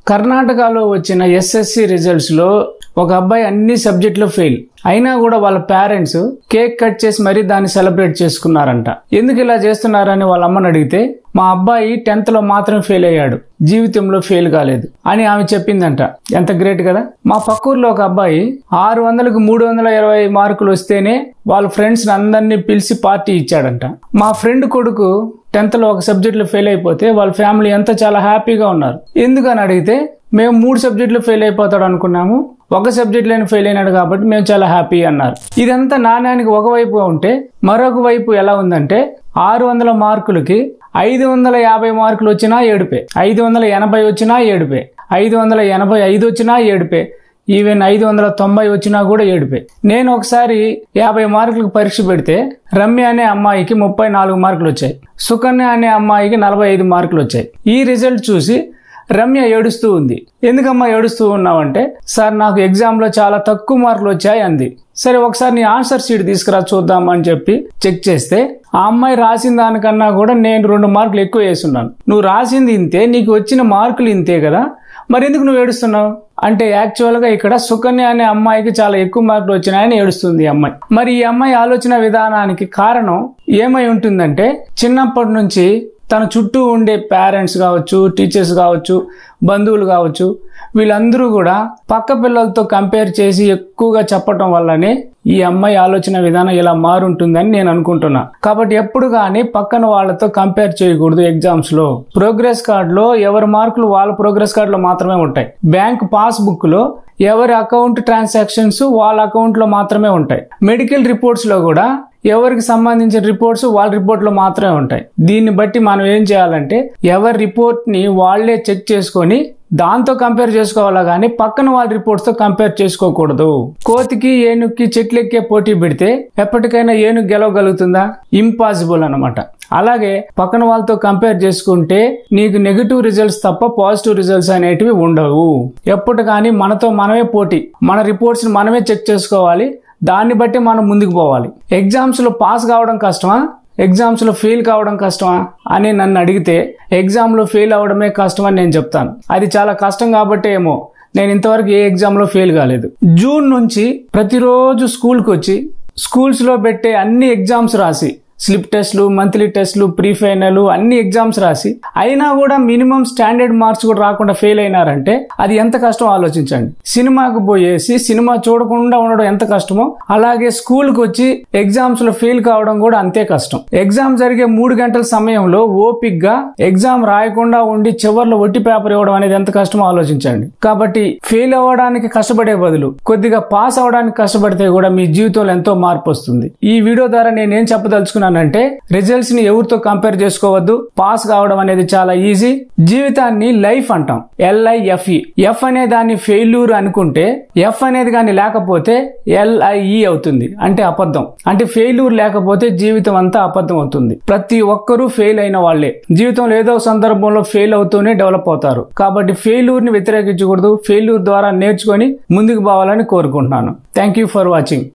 కర్ణాటకలో వచ్చిన SSC results లో ఒక అబ్బాయి అన్ని సబ్జెక్టులో ఫెయిల్ అయినా కూడా వాళ్ళ పేరెంట్స్ కేక్ కట్ చేసి మరీ దాన్ని సెలబ్రేట్ చేసుకున్నారంట. ఎందుకు ఇలా చేస్తున్నారని వాళ్ళ అమ్మని అడిగితే మా అబ్బాయి 10th లో మాత్రం ఫెయిల్ అయ్యాడు, జీవితంలో ఫెయిల్ కాలేదు అని ఆమె చెప్పిందంట. ఎంత గ్రేట్ కదా. మా పక్కూర్లో ఒక అబ్బాయి 600కు 320 మార్కులు వస్తేనే వాళ్ళ ఫ్రెండ్స్ అందరినీ పిలిచి పార్టీ ఇచ్చాడంట. మా ఫ్రెండ్ కొడుకు 10th లో ఒక సబ్జెక్టులో ఫెయిల్ అయిపోతే వాళ్ళ ఫ్యామిలీ ఎంత చాలా హ్యాపీగా ఉన్నారు. ఎందుకని అడిగితే మేము 3 సబ్జెక్టులు ఫెయిల్ అయిపోతాడు అనుకున్నాము, ఒక సబ్జెక్టులోనే ఫెయిల్ అయినాడు కాబట్టి మేము చాలా హ్యాపీ అన్నారు. ఇదంతా నాణ్యానికి ఒకవైపు ఉంటే మరొక వైపు ఎలా ఉందంటే 600 మార్కులకి 550 మార్కులు వచ్చినా ఏడుపే, 580 వచ్చినా ఏడుపే, 585 వచ్చినా ఏడుపే, ఈవెన్ 590 వచ్చినా కూడా ఏడుపే. నేను ఒకసారి 50 మార్కులకు పరీక్ష పెడితే రమ్య అనే అమ్మాయికి 34 మార్కులు వచ్చాయి, సుకన్య అనే అమ్మాయికి 45 మార్కులు వచ్చాయి. ఈ రిజల్ట్ చూసి రమ్య ఏడుస్తూ ఉంది. ఎందుకమ్మా ఏడుస్తూ ఉన్నావంటే, సార్ నాకు ఎగ్జామ్ లో చాలా తక్కువ మార్కులు వచ్చాయి అంది. సరే ఒకసారి నీ ఆన్సర్ షీట్ తీసుకురా చూద్దాం అని చెప్పి చెక్ చేస్తే ఆ అమ్మాయి రాసిన దానికన్నా కూడా నేను 2 మార్కులు ఎక్కువ వేసున్నాను. నువ్వు రాసింది ఇంతే, నీకు వచ్చిన మార్కులు ఇంతే కదా, మరి ఎందుకు నువ్వు ఏడుస్తున్నావు అంటే యాక్చువల్ గా ఇక్కడ సుకన్య అనే అమ్మాయికి చాలా ఎక్కువ మార్కులు వచ్చినాయని ఏడుస్తుంది ఈ అమ్మాయి. మరి ఈ అమ్మాయి ఆలోచన విధానానికి కారణం ఏమై ఉంటుందంటే, చిన్నప్పటి నుంచి తన చుట్టూ ఉండే పేరెంట్స్ కావచ్చు, టీచర్స్ కావచ్చు, బంధువులు కావచ్చు, వీళ్ళందరూ కూడా పక్క పిల్లలతో కంపేర్ చేసి ఎక్కువగా చెప్పటం వల్లనే ఈ అమ్మాయి ఆలోచన విధానం ఇలా మారుంటుందని నేను అనుకుంటున్నా. కాబట్టి ఎప్పుడు కానీ పక్కన వాళ్ళతో కంపేర్ చేయకూడదు. ఎగ్జామ్స్ లో ప్రోగ్రెస్ కార్డ్ లో ఎవరి మార్కులు వాళ్ళ ప్రోగ్రెస్ కార్డ్ లో మాత్రమే ఉంటాయి. బ్యాంక్ పాస్ బుక్ లో ఎవరి అకౌంట్ ట్రాన్సాక్షన్స్ వాళ్ళ అకౌంట్ లో మాత్రమే ఉంటాయి. మెడికల్ రిపోర్ట్స్ లో కూడా ఎవరికి సంబంధించిన రిపోర్ట్స్ వాళ్ళ రిపోర్ట్ లో మాత్రమే ఉంటాయి. దీన్ని బట్టి మనం ఏం చేయాలంటే ఎవరి రిపోర్ట్ ని వాళ్లే చెక్ చేసుకొని దాంతో కంపేర్ చేసుకోవాలా గానీ పక్కన వాళ్ళ రిపోర్ట్స్ తో కంపేర్ చేసుకోకూడదు. కోతికి ఏనుగుకి చెట్లెక్కే పోటీ పెడితే ఎప్పటికైనా ఏనుగు గెలవగలుగుతుందా? ఇంపాసిబుల్ అన్నమాట. అలాగే పక్కన వాళ్ళతో కంపేర్ చేసుకుంటే నీకు నెగటివ్ రిజల్ట్స్ తప్ప పాజిటివ్ రిజల్ట్స్ అనేటివి ఉండవు. ఎప్పటి కానీ మనతో మనమే పోటీ, మన రిపోర్ట్స్ ని మనమే చెక్ చేసుకోవాలి. దాన్ని బట్టి మనం ముందుకు పోవాలి. ఎగ్జామ్స్ లో పాస్ కావడం కష్టమా, ఎగ్జామ్స్ లో ఫెయిల్ కావడం కష్టమా అని నన్ను అడిగితే ఎగ్జామ్ లో ఫెయిల్ అవడమే కష్టం అని నేను చెప్తాను. అది చాలా కష్టం కాబట్టి ఏమో నేను ఇంతవరకు ఏ ఎగ్జామ్ లో ఫెయిల్ కాలేదు. జూన్ నుంచి ప్రతిరోజు స్కూల్కి వచ్చి స్కూల్స్ లో పెట్టే అన్ని ఎగ్జామ్స్ రాసి, స్లిప్ టెస్ట్లు, మంత్లీ టెస్ట్లు, ప్రీ ఫైనల్ అన్ని ఎగ్జామ్స్ రాసి అయినా కూడా మినిమం స్టాండర్డ్ మార్క్స్ కూడా రాకుండా ఫెయిల్ అయినారంటే అది ఎంత కష్టం ఆలోచించండి. సినిమాకు పోయేసి సినిమా చూడకుండా ఉండడం ఎంత కష్టమో అలాగే స్కూల్కి వచ్చి ఎగ్జామ్స్ లో ఫెయిల్ కావడం కూడా అంతే కష్టం. ఎగ్జామ్ జరిగే 3 గంటల సమయంలో ఓపిక్ గా ఎగ్జామ్ రాయకుండా ఉండి చివర్లో ఒట్టి పేపర్ ఇవ్వడం అనేది ఎంత కష్టమో ఆలోచించండి. కాబట్టి ఫెయిల్ అవ్వడానికి కష్టపడే బదులు కొద్దిగా పాస్ అవ్వడానికి కష్టపడితే కూడా మీ జీవితంలో ఎంతో మార్పు వస్తుంది. ఈ వీడియో ద్వారా నేనేం చెప్పదలుచుకున్నాను అంటే రిజల్ట్స్ ని ఎవరితో కంపేర్ చేసుకోవద్దు. పాస్ కావడం అనేది చాలా ఈజీ. జీవితాన్ని లైఫ్ అంటాం, LIFE. ఎఫ్ అనే దాన్ని ఫెయిల్యూర్ అనుకుంటే ఎఫ్ అనేది కానీ లేకపోతే LIE అవుతుంది, అంటే అబద్ధం. అంటే ఫెయిల్యూర్ లేకపోతే జీవితం అంతా అబద్ధం అవుతుంది. ప్రతి ఒక్కరూ ఫెయిల్ అయిన వాళ్లే. జీవితంలో ఏదో సందర్భంలో ఫెయిల్ అవుతూనే డెవలప్ అవుతారు. కాబట్టి ఫెయిల్యూర్ ని వ్యతిరేకించకూడదు. ఫెయిల్యూర్ ద్వారా నేర్చుకొని ముందుకు పోవాలని కోరుకుంటున్నాను. Thank you for watching.